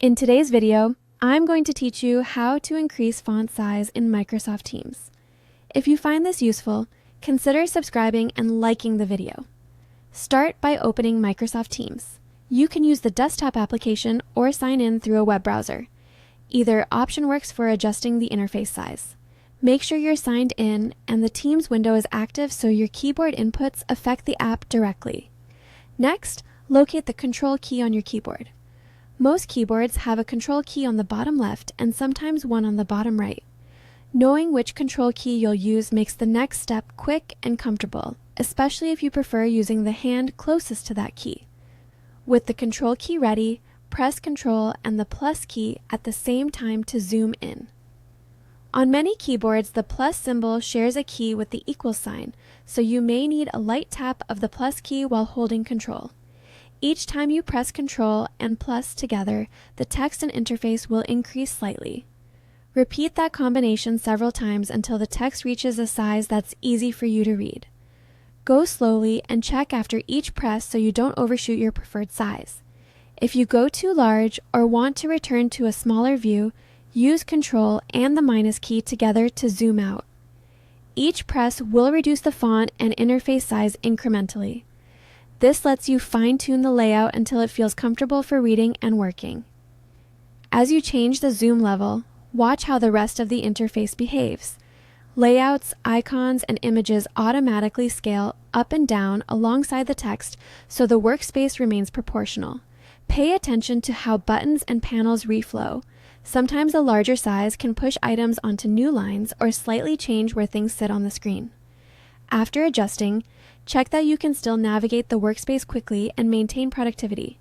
In today's video, I'm going to teach you how to increase font size in Microsoft Teams. If you find this useful, consider subscribing and liking the video. Start by opening Microsoft Teams. You can use the desktop application or sign in through a web browser. Either option works for adjusting the interface size. Make sure you're signed in and the Teams window is active so your keyboard inputs affect the app directly. Next, locate the Control key on your keyboard. Most keyboards have a Control key on the bottom left and sometimes one on the bottom right. Knowing which Control key you'll use makes the next step quick and comfortable, especially if you prefer using the hand closest to that key. With the Control key ready, press Control and the plus key at the same time to zoom in. On many keyboards, the plus symbol shares a key with the equal sign, so you may need a light tap of the plus key while holding Control. Each time you press Control and plus together, the text and interface will increase slightly. Repeat that combination several times until the text reaches a size that's easy for you to read. Go slowly and check after each press so you don't overshoot your preferred size. If you go too large or want to return to a smaller view, use Control and the minus key together to zoom out. Each press will reduce the font and interface size incrementally. This lets you fine-tune the layout until it feels comfortable for reading and working. As you change the zoom level, watch how the rest of the interface behaves. Layouts, icons, and images automatically scale up and down alongside the text so the workspace remains proportional. Pay attention to how buttons and panels reflow. Sometimes a larger size can push items onto new lines or slightly change where things sit on the screen. After adjusting, check that you can still navigate the workspace quickly and maintain productivity.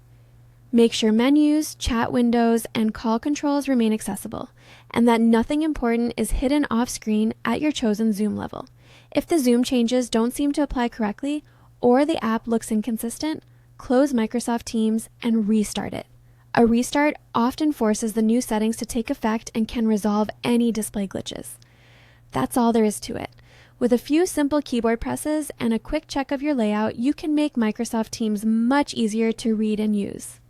Make sure menus, chat windows, and call controls remain accessible, and that nothing important is hidden off-screen at your chosen zoom level. If the zoom changes don't seem to apply correctly, or the app looks inconsistent, close Microsoft Teams and restart it. A restart often forces the new settings to take effect and can resolve any display glitches. That's all there is to it. With a few simple keyboard presses and a quick check of your layout, you can make Microsoft Teams much easier to read and use.